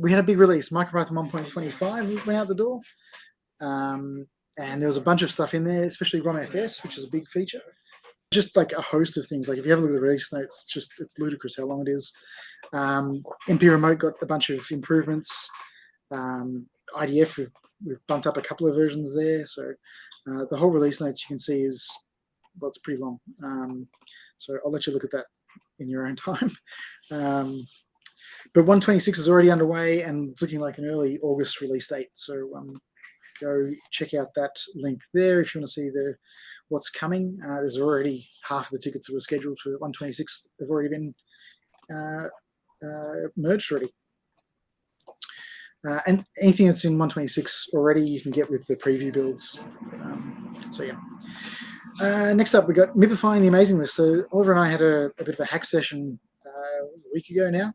we had a big release. MicroPython 1.25 went out the door. And there was a bunch of stuff in there, especially ROMFS, which is a big feature. Just like a host of things. Like if you have a look at the release notes, it's ludicrous how long it is. MP Remote got a bunch of improvements. IDF, we've bumped up a couple of versions there. So the whole release notes you can see is, well, it's pretty long. So I'll let you look at that in your own time. But 1.26 is already underway and it's looking like an early August release date. So go check out that link there if you want to see what's coming. There's already half of the tickets that were scheduled for 1.26 have already been merged already. And anything that's in 1.26 already you can get with the preview builds. So yeah. Next up, we got Mipifying the Amazing List. So Oliver and I had a bit of a hack session a week ago now.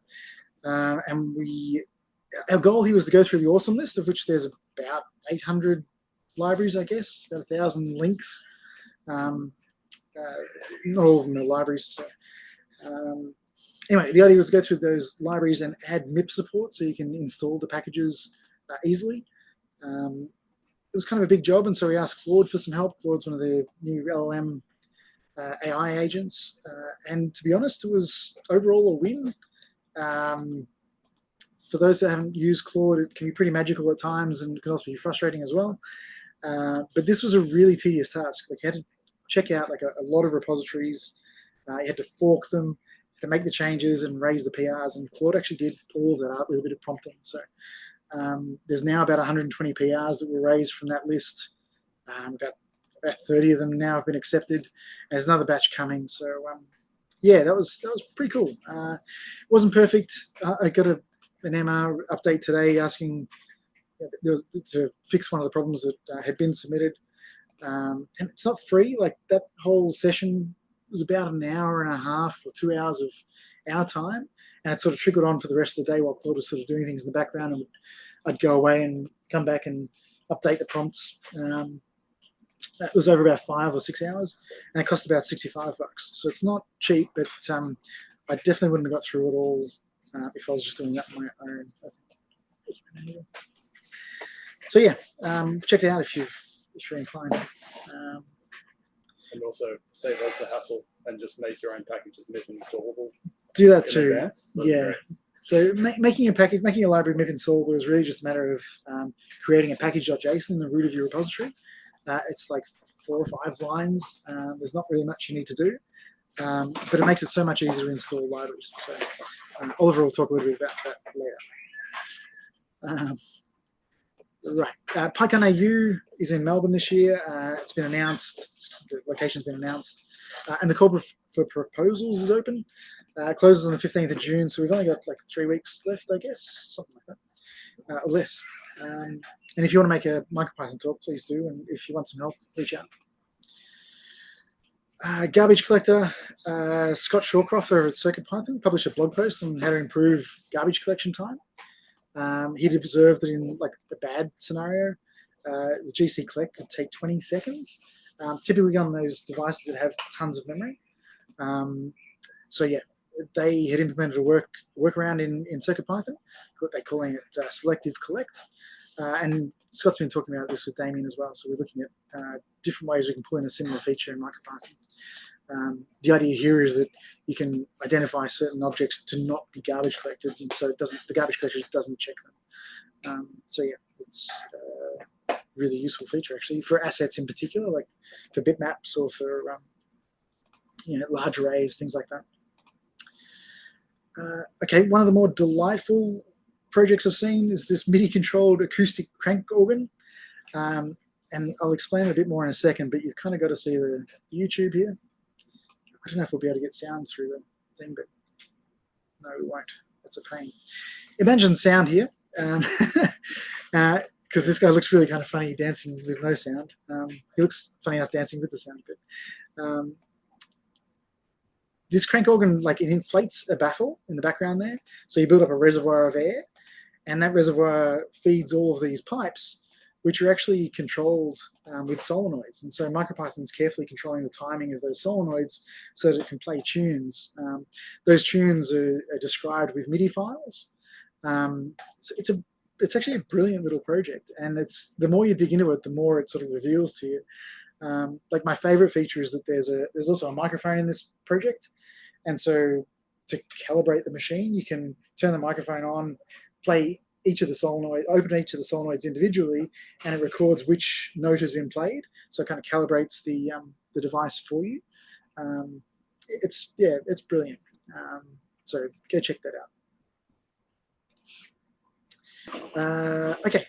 And our goal here was to go through the awesome list, of which there's about 800 libraries, I guess, about 1,000 links. Not all of them are libraries. So, anyway, the idea was to go through those libraries and add MIP support so you can install the packages easily. It was kind of a big job, and so we asked Claude for some help. Claude's one of the new LLM AI agents. And to be honest, it was overall a win. For those that haven't used Claude, it can be pretty magical at times and can also be frustrating as well. But this was a really tedious task. Like you had to check out like a lot of repositories. You had to fork them, to make the changes and raise the PRs. And Claude actually did all of that up with a bit of prompting. So there's now about 120 PRs that were raised from that list. About 30 of them now have been accepted. There's another batch coming. So yeah, that was pretty cool. It wasn't perfect. I got an MR update today asking to fix one of the problems that had been submitted. And it's not free. Like that whole session was about an hour and a half or 2 hours of our time. And it sort of trickled on for the rest of the day while Claude was sort of doing things in the background. And I'd go away and come back and update the prompts. That was over about 5 or 6 hours, and it cost about $65. So it's not cheap, but I definitely wouldn't have got through it all if I was just doing that on my own. So yeah, check it out if you're inclined. And also save us the hassle and just make your own packages MIP installable. Do that too. Yeah. Great. So making a library MIP installable is really just a matter of creating a package.json in the root of your repository. It's like 4 or 5 lines. There's not really much you need to do, but it makes it so much easier to install libraries. So Oliver will talk a little bit about that later. Right, PyCon AU is in Melbourne this year. It's been announced. The location's been announced, and the call for proposals is open. It closes on the 15th of June, so we've only got like 3 weeks left, I guess, something like that, or less. And if you want to make a MicroPython talk, please do. And if you want some help, reach out. Garbage collector, Scott Shawcroft over at CircuitPython published a blog post on how to improve garbage collection time. He'd observed that in like the bad scenario, the GC collect could take 20 seconds, typically on those devices that have tons of memory. So yeah, they had implemented a workaround in CircuitPython. They're calling it selective collect. And Scott's been talking about this with Damien as well. So we're looking at different ways we can pull in a similar feature in MicroPython. The idea here is that you can identify certain objects to not be garbage collected, and so the garbage collector doesn't check them. So yeah, it's a really useful feature actually for assets in particular, like for bitmaps or for large arrays, things like that. Okay, one of the more delightful projects I've seen is this MIDI-controlled acoustic crank organ. And I'll explain it a bit more in a second, but you've kind of got to see the YouTube here. I don't know if we'll be able to get sound through the thing, but no, we won't. That's a pain. Imagine sound here, because this guy looks really kind of funny dancing with no sound. He looks funny enough dancing with the sound, but this crank organ, like it inflates a baffle in the background there. So you build up a reservoir of air, and that reservoir feeds all of these pipes, which are actually controlled with solenoids. And so MicroPython's carefully controlling the timing of those solenoids so that it can play tunes. Those tunes are described with MIDI files. So it's actually a brilliant little project, and it's the more you dig into it, the more it sort of reveals to you. Like my favorite feature is that there's also a microphone in this project, and so to calibrate the machine, you can turn the microphone on, play each of the solenoids, open each of the solenoids individually, and it records which note has been played. So it kind of calibrates the device for you. It's brilliant. So go check that out. Okay,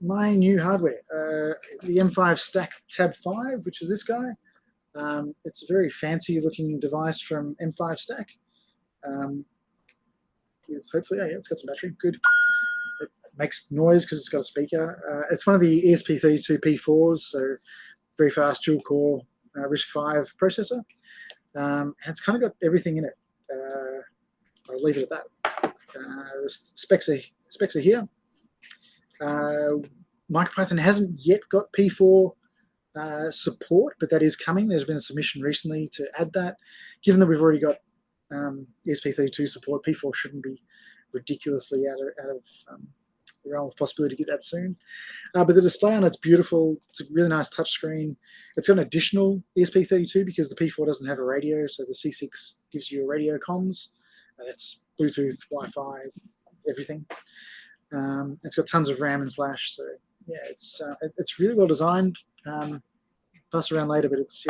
my new hardware, the M5 Stack Tab 5, which is this guy. It's a very fancy looking device from M5 Stack. Hopefully, yeah, it's got some battery, good. It makes noise because it's got a speaker. It's one of the ESP32 P4s, so very fast dual core RISC-V processor. And it's kind of got everything in it. I'll leave it at that. The specs are here. MicroPython hasn't yet got P4 support, but that is coming. There's been a submission recently to add that. Given that we've already got ESP32 support, P4 shouldn't be ridiculously out of the realm of possibility to get that soon. But the display on it's beautiful. It's a really nice touchscreen. It's got an additional ESP32 because the P4 doesn't have a radio, so the C6 gives you a radio comms. That's Bluetooth, Wi-Fi, everything. It's got tons of RAM and flash, so yeah, it's really well designed. Pass around later, but it's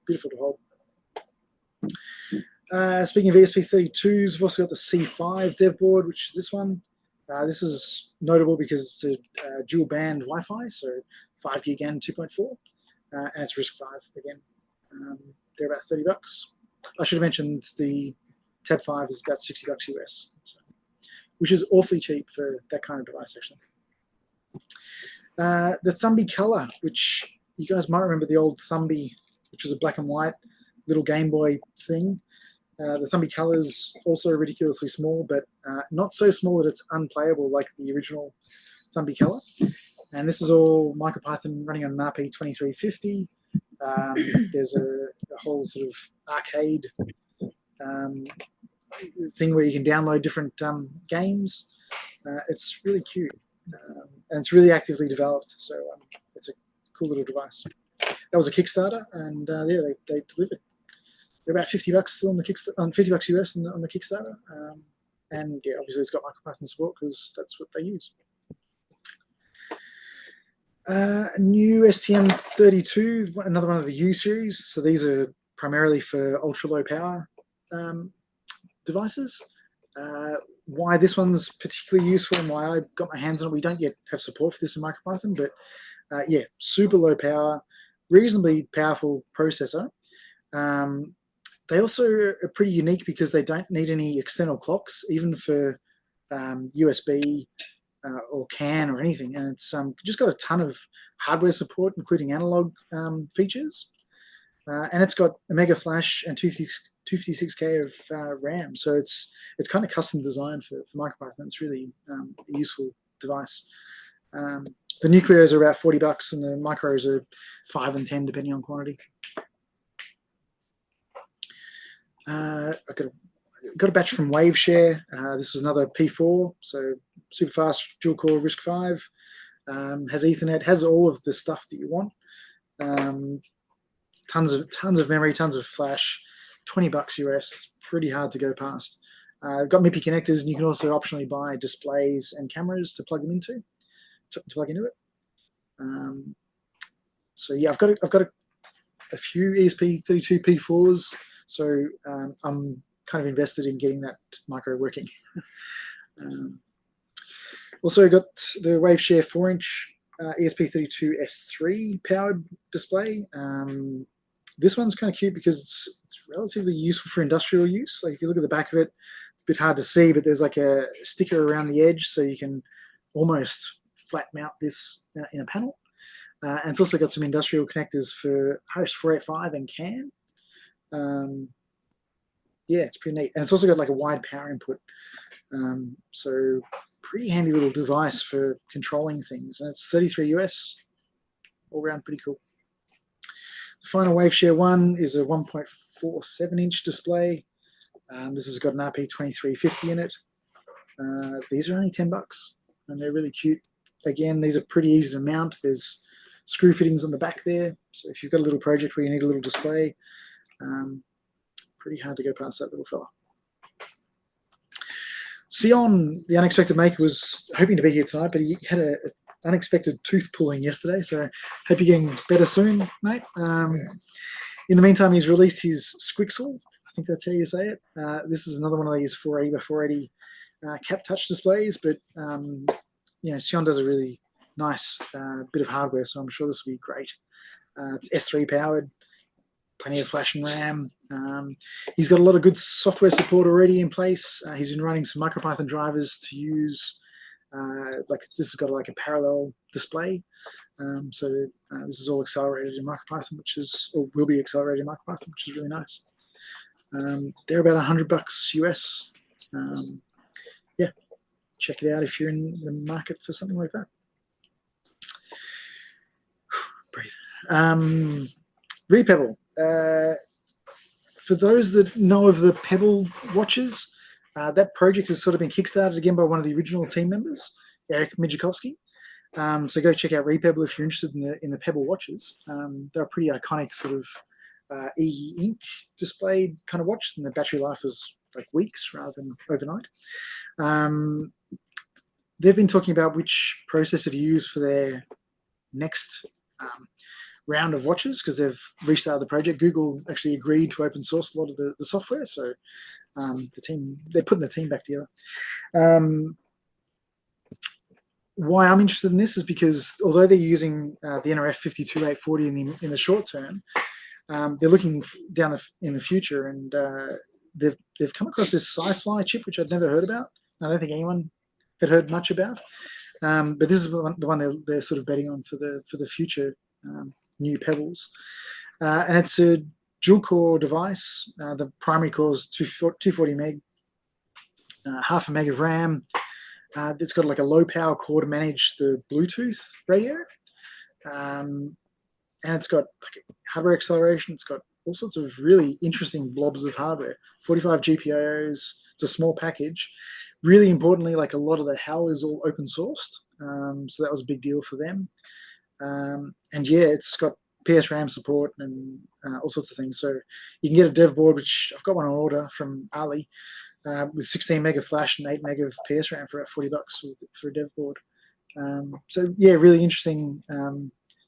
beautiful to hold. Speaking of ESP32s, we've also got the C5 dev board, which is this one. This is notable because it's a dual band Wi-Fi, so 5 gig and 2.4, and it's RISC-V again. They're about $30. I should have mentioned the Tab 5 is about $60 US, so, which is awfully cheap for that kind of device, actually. The Thumby Color, which you guys might remember the old Thumby, which was a black and white little Game Boy thing. The Thumby Color is also ridiculously small, but not so small that it's unplayable like the original Thumby Color. And this is all MicroPython running on an RP2350. There's a whole sort of arcade thing where you can download different games. It's really cute, and it's really actively developed, so it's a cool little device. That was a Kickstarter, and yeah, they delivered. They're about $50 still on the Kickstarter, $50 US on the Kickstarter, and yeah, obviously it's got MicroPython support because that's what they use. New STM32, another one of the U series. So these are primarily for ultra low power devices. Why this one's particularly useful and why I got my hands on it, we don't yet have support for this in MicroPython, but yeah, super low power, reasonably powerful processor. They also are pretty unique because they don't need any external clocks, even for USB or CAN or anything. And it's just got a ton of hardware support, including analog features. And it's got a mega flash and 256K of RAM. So it's kind of custom designed for MicroPython. It's really a useful device. The Nucleos are about $40 and the Micros are 5 and 10 depending on quantity. I got a batch from Waveshare. This was another P4, so super fast dual core RISC-V. Has Ethernet, has all of the stuff that you want. Tons of memory, tons of flash. $20 US, pretty hard to go past. Got MIPI connectors, and you can also optionally buy displays and cameras to plug them into. To plug into it. So yeah, I've got a few ESP32 P4s. So I'm kind of invested in getting that micro working. Also got the Waveshare 4-inch ESP32 S3 powered display. This one's kind of cute because it's relatively useful for industrial use. Like if you look at the back of it, it's a bit hard to see, but there's like a sticker around the edge, so you can almost flat mount this in a panel. And it's also got some industrial connectors for host 485 and CAN. Yeah, it's pretty neat. And it's also got like a wide power input. So pretty handy little device for controlling things. And it's 33 US, all around pretty cool. The final Waveshare 1 is a 1.47 inch display. This has got an RP2350 in it. These are only $10, and they're really cute. Again, these are pretty easy to mount. There's screw fittings on the back there, so if you've got a little project where you need a little display, pretty hard to go past that little fella. Sion, the unexpected maker, was hoping to be here tonight, but he had an unexpected tooth pulling yesterday, so hope you're getting better soon, mate. In the meantime, he's released his Squixel. I think that's how you say it. This is another one of these 480 by 480 cap touch displays, but Sion does a really nice bit of hardware, so I'm sure this will be great. It's S3 powered, plenty of flash and RAM. He's got a lot of good software support already in place. He's been running some MicroPython drivers to use, like this has got like a parallel display. This is all accelerated in MicroPython, or will be accelerated in MicroPython, which is really nice. They're about $100 US. Yeah, check it out if you're in the market for something like that. Breathe. Repebble. For those that know of the Pebble watches, that project has sort of been kickstarted again by one of the original team members, Eric Mijakowski. So go check out Repebble if you're interested in the Pebble watches. They're a pretty iconic sort of e-ink displayed kind of watch, and the battery life is like weeks rather than overnight. They've been talking about which processor to use for their next round of watches because they've restarted the project. Google actually agreed to open source a lot of the software, so they're putting the team back together. Why I'm interested in this is because although they're using the NRF 52840 in the short term, they're looking down in the future, and they've come across this Sci-Fly chip, which I'd never heard about. I don't think anyone had heard much about, but this is the one they're sort of betting on for the future new Pebbles, and it's a dual-core device. The primary core is 240 meg, half a meg of RAM. It's got like a low-power core to manage the Bluetooth radio, and it's got like hardware acceleration. It's got all sorts of really interesting blobs of hardware. 45 GPIOs. It's a small package. Really importantly, like a lot of the HAL is all open sourced, so that was a big deal for them. And yeah, it's got PS RAM support and all sorts of things. So you can get a dev board, which I've got one on order from Ali, with 16 meg of flash and 8 meg of PS RAM for about $40 for a dev board. So yeah, really interesting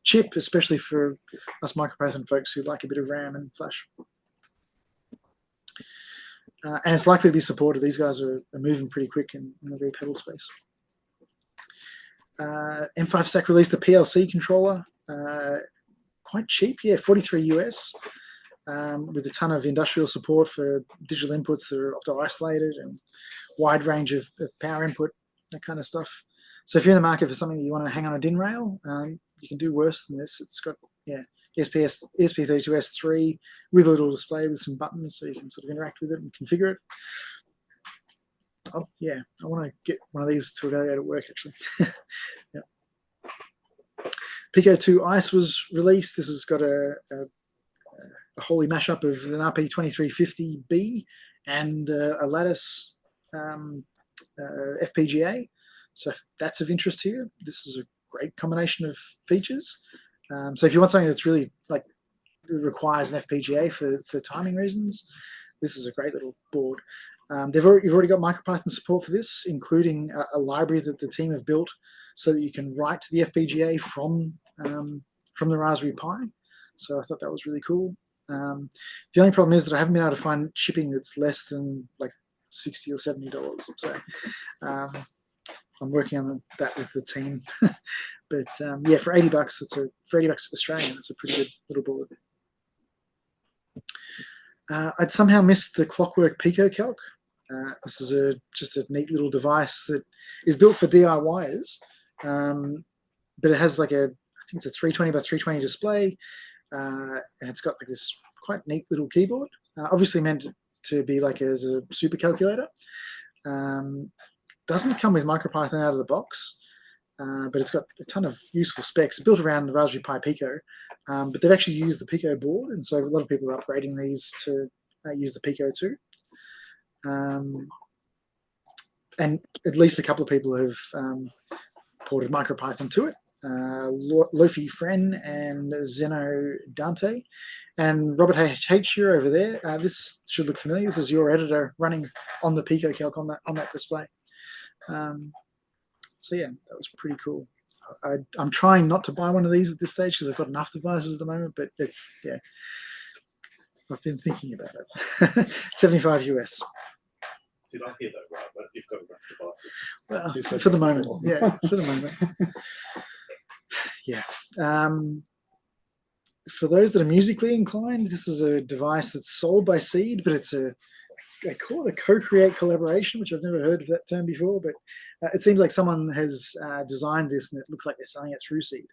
chip, especially for us MicroPython folks who like a bit of RAM and flash. And it's likely to be supported. These guys are moving pretty quick in the Repebble space. M5 Stack released a PLC controller, quite cheap, yeah, 43 US, with a ton of industrial support for digital inputs that are opto-isolated and wide range of power input, that kind of stuff. So if you're in the market for something that you want to hang on a DIN rail, you can do worse than this. It's got, yeah, ESP32S3 with a little display with some buttons so you can sort of interact with it and configure it. Oh, yeah, I want to get one of these to evaluate at work, actually. Yeah. Pico 2 Ice was released. This has got a holy mashup of an RP2350B and a Lattice FPGA. So if that's of interest to you, this is a great combination of features. So if you want something that's really like requires an FPGA for timing reasons, this is a great little board. You've already got MicroPython support for this, including a library that the team have built so that you can write to the FPGA from the Raspberry Pi. So I thought that was really cool. The only problem is that I haven't been able to find shipping that's less than like $60 or $70. So I'm working on that with the team. But yeah, for $80, for $80 Australian, it's a pretty good little board. I'd somehow missed the Clockwork Pico Calc. This is just a neat little device that is built for DIYers, but it has like I think it's a 320 by 320 display, and it's got like this quite neat little keyboard. Obviously meant to be like as a super calculator. Doesn't come with MicroPython out of the box, but it's got a ton of useful specs built around the Raspberry Pi Pico. But they've actually used the Pico board, and so a lot of people are upgrading these to use the Pico too. and at least a couple of people have ported MicroPython to it. Lofi Fren and Zeno Dante, and Robert H. here over there. This should look familiar. This is your editor running on the PicoCalc on that display. So yeah, that was pretty cool. I'm trying not to buy one of these at this stage because I've got enough devices at the moment, but it's, yeah, I've been thinking about it. 75 US. Did I hear that right? But you've got enough devices. Well, for the moment, yeah, for the moment. Yeah. For those that are musically inclined, this is a device that's sold by Seed, but it's I call it a co-create collaboration, which I've never heard of that term before, but it seems like someone has designed this and it looks like they're selling it through Seed.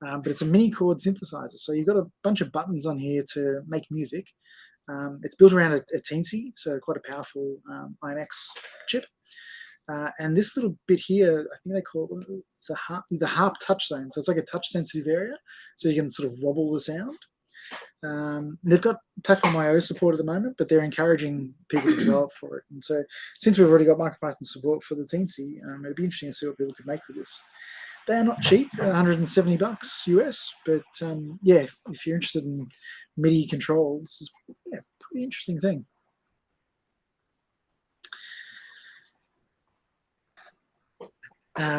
But it's a mini chord synthesizer. So you've got a bunch of buttons on here to make music. It's built around a Teensy, so quite a powerful IMX chip. And this little bit here, I think they call it, it's the harp touch zone. So it's like a touch sensitive area, so you can sort of wobble the sound. They've got Platform.io support at the moment, but they're encouraging people to develop for it. And so since we've already got MicroPython support for the Teensy, it'd be interesting to see what people could make with this. They're not cheap, $170 US, but yeah, if you're interested in MIDI controls, it's, yeah, pretty interesting thing.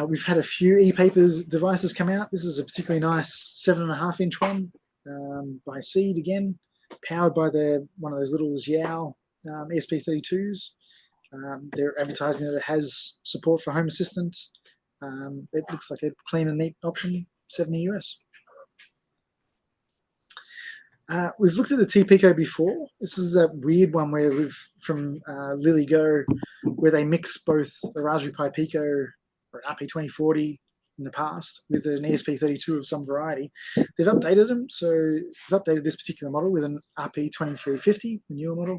We've had a few e-papers devices come out. This is a particularly nice 7.5-inch one by Seed again, powered by one of those little Xiao ESP32s. They're advertising that it has support for Home Assistant. It looks like a clean and neat option, 70 US. We've looked at the T-Pico before. This is that weird one where from LilyGo, where they mix both a Raspberry Pi Pico or an RP2040 in the past with an ESP32 of some variety. They've updated them, so they've updated this particular model with an RP2350, the newer model,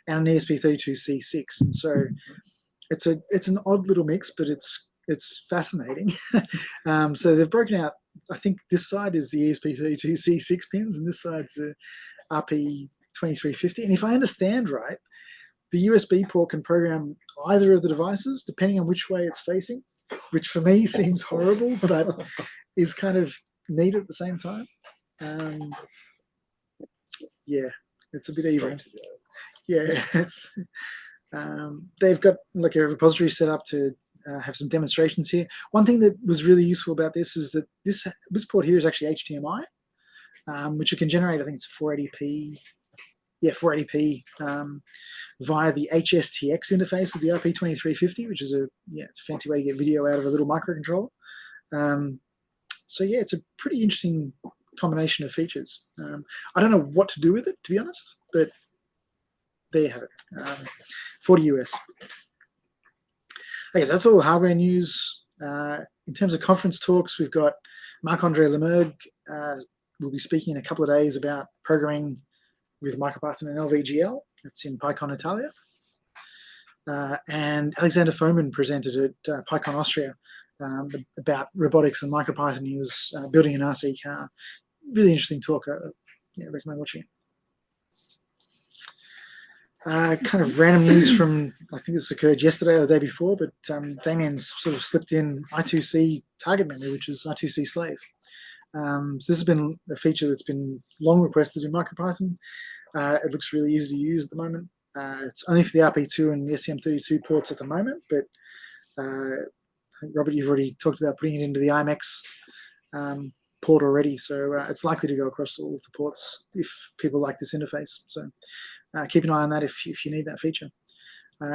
and an ESP32C6. And so it's an odd little mix, but it's fascinating. So they've broken out, I think this side is the ESP32C6 pins, and this side's the RP2350. And if I understand right, the USB port can program either of the devices, depending on which way it's facing, which for me seems horrible, but is kind of neat at the same time. Yeah, it's a bit evil. Yeah, it's they've got like a repository set up to have some demonstrations here. One thing that was really useful about this is that this port here is actually HDMI, which you can generate, I think it's 480p. Yeah, 480p via the HSTX interface of the RP2350, which is it's a fancy way to get video out of a little microcontroller. So yeah, it's a pretty interesting combination of features. I don't know what to do with it, to be honest, but there you have it. 40 US. I guess that's all hardware news. In terms of conference talks, we've got Marc-Andre Lemergue will be speaking in a couple of days about programming with MicroPython and LVGL. It's in PyCon Italia. And Alexander Fomin presented at PyCon Austria about robotics and MicroPython. He was building an RC car. Really interesting talk. I recommend watching it. Kind of random news from, I think this occurred yesterday or the day before, but Damien's sort of slipped in I2C target memory, which is I2C slave. So this has been a feature that's been long requested in MicroPython. It looks really easy to use at the moment. It's only for the RP2 and the STM32 ports at the moment, but I think, Robert, you've already talked about putting it into the IMX port already, so it's likely to go across all of the ports if people like this interface. So keep an eye on that if you need that feature.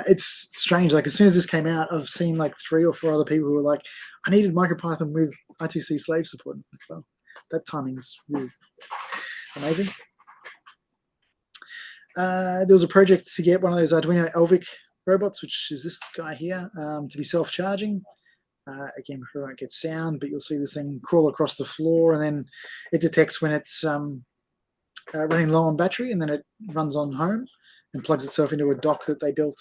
It's strange, like as soon as this came out, I've seen like 3 or 4 other people who were like, I needed MicroPython with I2C slave support. Well, that timing's really amazing. There was a project to get one of those Arduino Elvic robots, which is this guy here, to be self-charging. Again, we won't get sound, but you'll see this thing crawl across the floor, and then it detects when it's running low on battery, and then it runs on home and plugs itself into a dock that they built.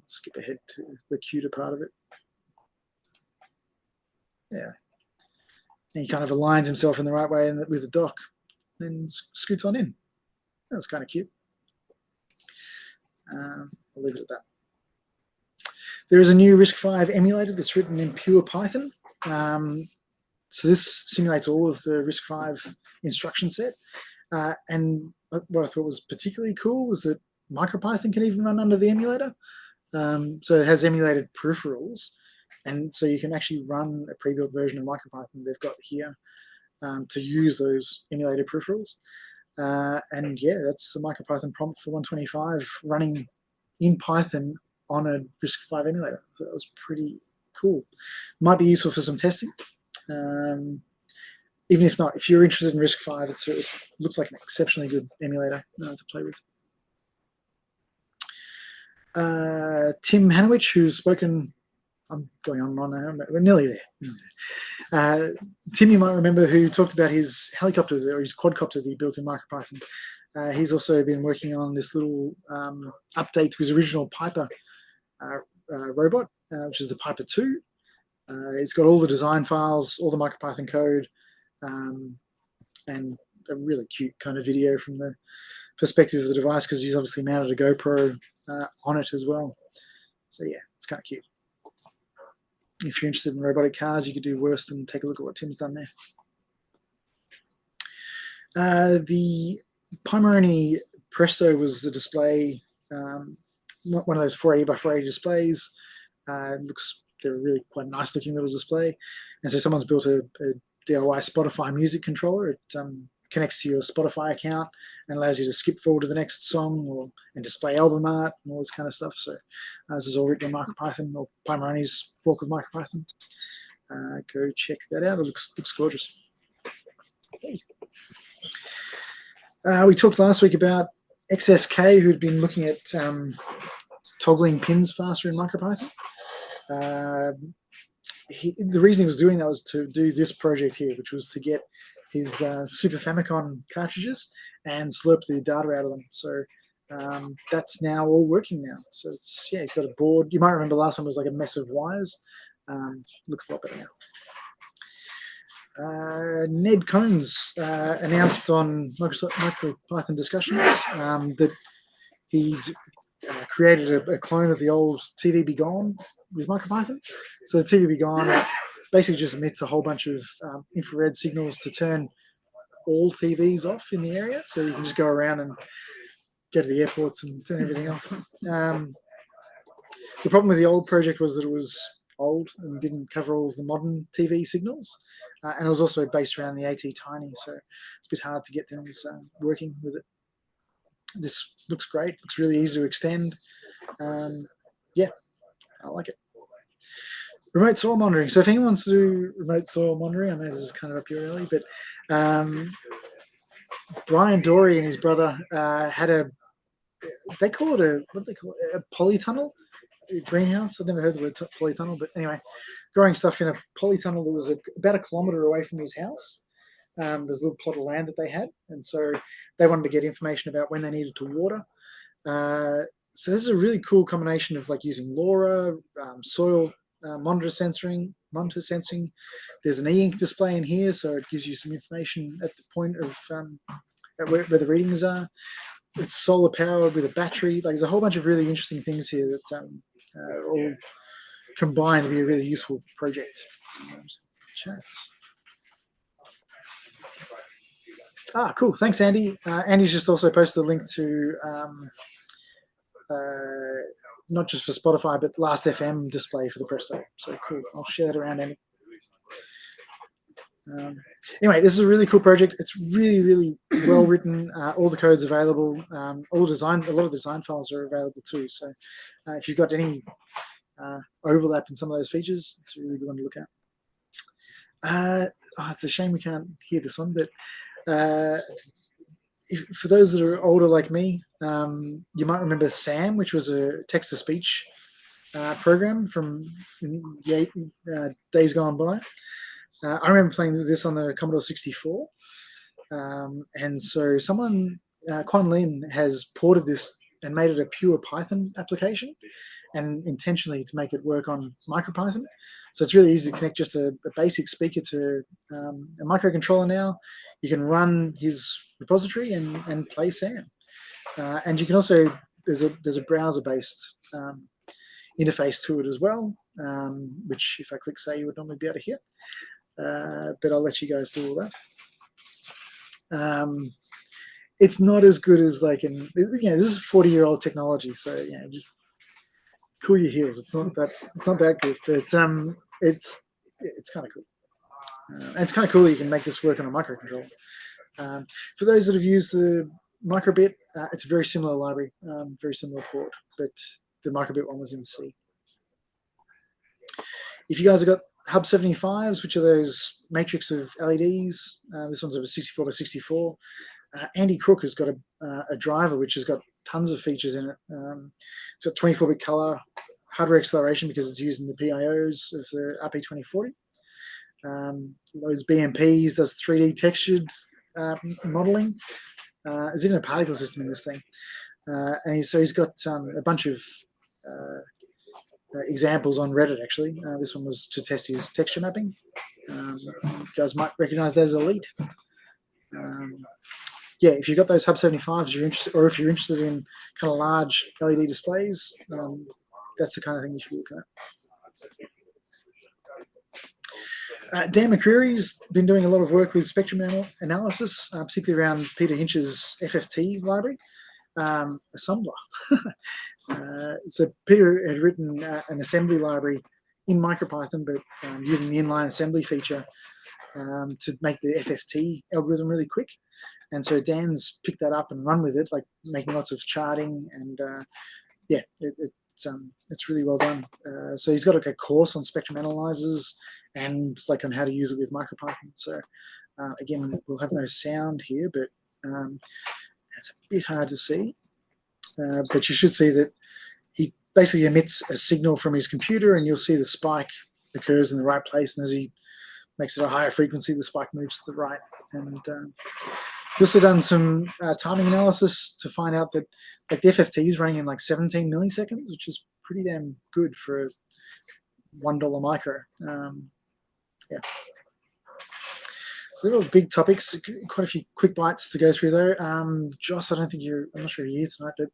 Skip ahead to the CUDA part of it. Yeah. And he kind of aligns himself in the right way with the dock, then scoots on in. That's kind of cute. I'll leave it at that. There is a new RISC-V emulator that's written in pure Python. So this simulates all of the RISC-V instruction set. And what I thought was particularly cool was that MicroPython can even run under the emulator. So it has emulated peripherals. And so you can actually run a pre-built version of MicroPython they've got here to use those emulated peripherals. And yeah, that's the MicroPython prompt for 125 running in Python on a RISC-V emulator. So that was pretty cool. Might be useful for some testing. Even if not, if you're interested in RISC-V, it looks like an exceptionally good emulator to play with. Tim Hanowich, who's spoken, I'm going on and on, we're nearly there. Tim, you might remember, who talked about his helicopter or his quadcopter that he built in MicroPython. He's also been working on this little update to his original Piper robot, which is the Piper 2. It's got all the design files, all the MicroPython code, and a really cute kind of video from the perspective of the device, because he's obviously mounted a GoPro on it as well. So yeah, it's kind of cute. If you're interested in robotic cars, you could do worse than take a look at what Tim's done there. The Pimeroni Presto was the display, one of those 480 by 480 displays. They're really quite a nice looking little display. And so someone's built a DIY Spotify music controller. It connects to your Spotify account and allows you to skip forward to the next song and display album art and all this kind of stuff. So this is all written in MicroPython, or Pimeroni's fork of MicroPython. Go check that out. It looks gorgeous. Okay. We talked last week about XSK, who'd been looking at toggling pins faster in MicroPython. The reason he was doing that was to do this project here, which was to get his Super Famicom cartridges and slurp the data out of them. So that's now all working now. So he's got a board. You might remember last time it was like a mess of wires. Looks a lot better now. Ned Cones announced on MicroPython discussions that he'd created a clone of the old TV Be Gone with MicroPython. So the TV Be Gone basically just emits a whole bunch of infrared signals to turn all TVs off in the area. So you can just go around and go to the airports and turn everything off. The problem with the old project was that it was old and didn't cover all of the modern TV signals. And it was also based around the AT Tiny. So it's a bit hard to get things working with it. This looks great. Looks really easy to extend. Yeah, I like it. Remote soil monitoring. So if anyone wants to do remote soil monitoring, I know this is kind of up your alley, but Brian Dory and his brother had a polytunnel greenhouse. I've never heard the word polytunnel, but anyway, growing stuff in a polytunnel that was about a kilometre away from his house. There's a little plot of land that they had, and so they wanted to get information about when they needed to water. So this is a really cool combination of like using LoRa, soil monitor sensing. There's an e-ink display in here, so it gives you some information at the point of where the readings are. It's solar powered with a battery. Like, there's a whole bunch of really interesting things here that all combined to be a really useful project. Chat. Cool. Thanks, Andy. Andy's just also posted a link to not just for Spotify, but Last.fm display for the Presto. So cool. I'll share that around, Andy. Anyway, this is a really cool project. It's really, really well written. All the code's available. A lot of design files are available too. So if you've got any overlap in some of those features, it's a really good one to look at. It's a shame we can't hear this one, but for those that are older like me, you might remember SAM, which was a text-to-speech program from days gone by. I remember playing this on the Commodore 64. And so someone, Quan Lin, has ported this and made it a pure Python application, and intentionally to make it work on MicroPython. So it's really easy to connect just a basic speaker to a microcontroller now. You can run his repository and play SAM. And you can also, there's a browser-based interface to it as well, which if I click say, you would normally be able to hear. But I'll let you guys do all that. It's not as good as like this is 40-year-old technology, so just cool your heels. It's not that good, but it's kind of cool. And it's kind of cool that you can make this work on a microcontroller. For those that have used the microbit, it's a very similar library, very similar port, but the microbit one was in C. If you guys have got Hub 75s, which are those matrix of LEDs, this one's over 64 by 64. Andy Crook has got a driver which has got tons of features in it. It's got 24-bit color, hardware acceleration because it's using the PIOs of the RP2040. Loads BMPs, does 3D textured modeling. There's even a particle system in this thing. And so he's got a bunch of examples on Reddit, actually. This one was to test his texture mapping. You guys might recognize that as Elite. Yeah, if you've got those Hub 75s, you're interested, or if you're interested in kind of large LED displays, that's the kind of thing you should be looking at. Dan McCreary's been doing a lot of work with spectrum analysis, particularly around Peter Hinch's FFT library, assembler. So Peter had written an assembly library in MicroPython, but using the inline assembly feature to make the FFT algorithm really quick. And so Dan's picked that up and run with it, like making lots of charting, and yeah, it's really well done. So he's got like a course on spectrum analyzers and like on how to use it with MicroPython. So again, we'll have no sound here, but it's a bit hard to see. But you should see that he basically emits a signal from his computer, and you'll see the spike occurs in the right place, and as he makes it a higher frequency, the spike moves to the right. And he's also done some timing analysis to find out that like the FFT is running in like 17 milliseconds, which is pretty damn good for a $1 micro. Yeah. So they're all big topics, quite a few quick bites to go through though. Joss, I'm not sure you're here tonight, but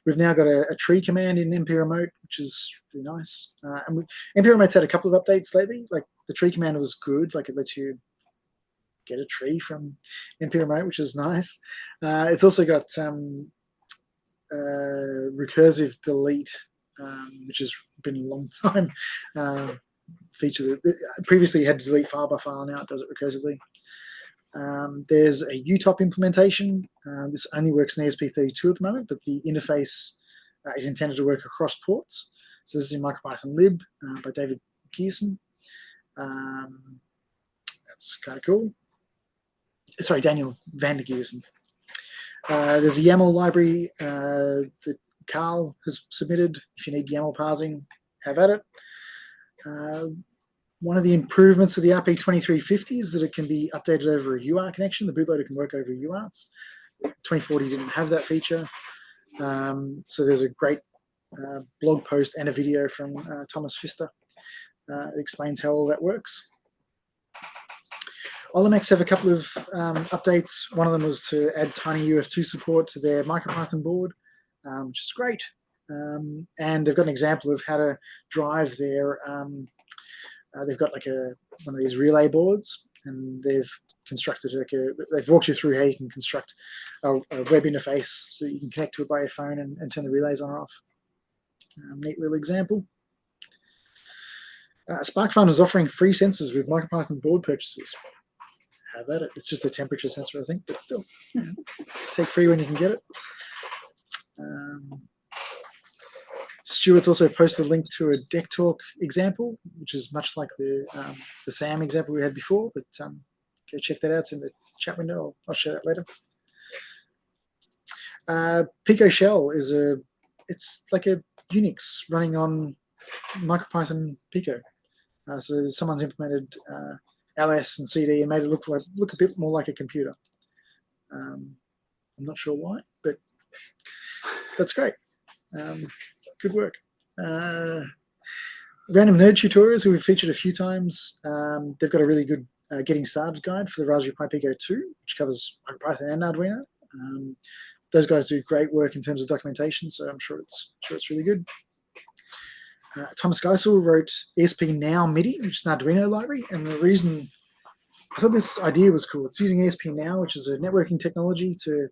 we've now got a tree command in MP Remote, which is really nice. And MP Remote's had a couple of updates lately. Like the tree command was good, like it lets you get a tree from MP Remote, which is nice. It's also got recursive delete, which has been a long time feature. Previously you had to delete file by file, now it does it recursively. There's a UTOP implementation. This only works in ESP32 at the moment, but the interface is intended to work across ports. So this is in MicroPython lib by David Gearson. That's kind of cool. Sorry, Daniel van der Geersen. There's a YAML library that Carl has submitted. If you need YAML parsing, have at it. One of the improvements of the RP2350 is that it can be updated over a UART connection. The bootloader can work over UARTs. 2040 didn't have that feature. So there's a great blog post and a video from Thomas Pfister that explains how all that works. Olimex have a couple of updates. One of them was to add tiny UF2 support to their MicroPython board, which is great. And they've got an example of how to drive their, they've got like one of these relay boards, and they've constructed they've walked you through how you can construct a web interface so that you can connect to it by your phone and turn the relays on or off. Neat little example. SparkFun is offering free sensors with MicroPython board purchases. Have at it. It's just a temperature sensor, I think, but still, take free when you can get it. Stuart's also posted a link to a deck talk example, which is much like the SAM example we had before, but go check that out. It's in the chat window. I'll share that later. Pico Shell it's like a Unix running on MicroPython Pico. So someone's implemented LS and CD and made it look a bit more like a computer. I'm not sure why, but that's great. Good work. Random Nerd Tutorials, who we've featured a few times, they've got a really good getting started guide for the Raspberry Pi Pico 2, which covers MicroPython and Arduino. Those guys do great work in terms of documentation, so I'm sure it's really good. Thomas Geisel wrote ESP Now MIDI, which is an Arduino library. And the reason I thought this idea was cool, it's using ESP Now, which is a networking technology to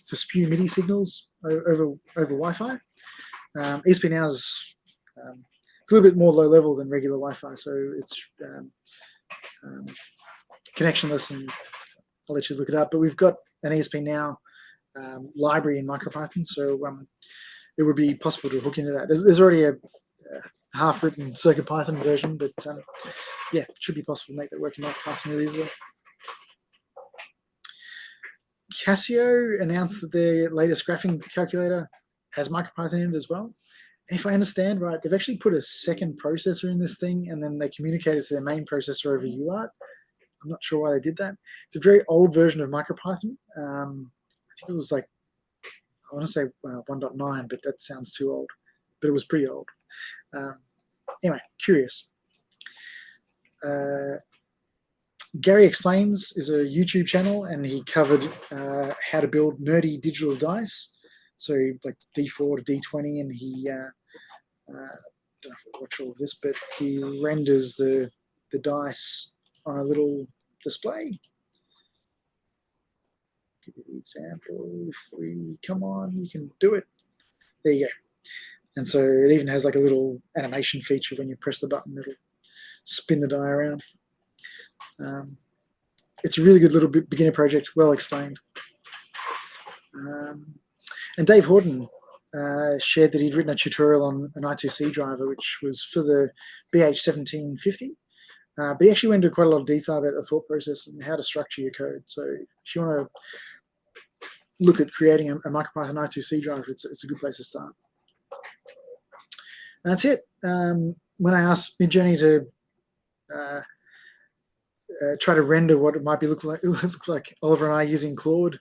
spew MIDI signals over Wi-Fi. ESP Now is it's a little bit more low level than regular Wi-Fi, so it's connectionless, and I'll let you look it up. But we've got an ESP Now library in MicroPython, so it would be possible to hook into that. There's already a half-written CircuitPython version, but yeah, it should be possible to make that work in MicroPython really easily. Casio announced that their latest graphing calculator has MicroPython in it as well. And if I understand right, they've actually put a second processor in this thing, and then they communicate it to their main processor over UART. I'm not sure why they did that. It's a very old version of MicroPython. I think it was like, I want to say 1.9, but that sounds too old. But it was pretty old. Anyway, curious. Gary Explains is a YouTube channel, and he covered how to build nerdy digital dice. So like D4 to D20, and he, I don't know if I watch all of this, but he renders the dice on a little display. Give you the example. If we come on, you can do it. There you go. And so it even has like a little animation feature. When you press the button, it'll spin the die around. It's a really good little beginner project, well explained. And Dave Horton shared that he'd written a tutorial on an I2C driver, which was for the BH1750. But he actually went into quite a lot of detail about the thought process and how to structure your code. So if you want to look at creating a MicroPython I2C driver, it's a good place to start. And that's it. When I asked Midjourney to try to render what it might be look like Oliver and I using Claude,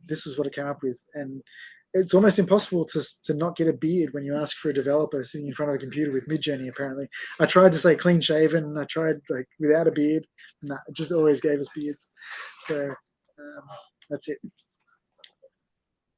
this is what it came up with. And it's almost impossible to not get a beard when you ask for a developer sitting in front of a computer with Midjourney, apparently. I tried to say clean shaven, and I tried like without a beard. Nah, it just always gave us beards. So that's it.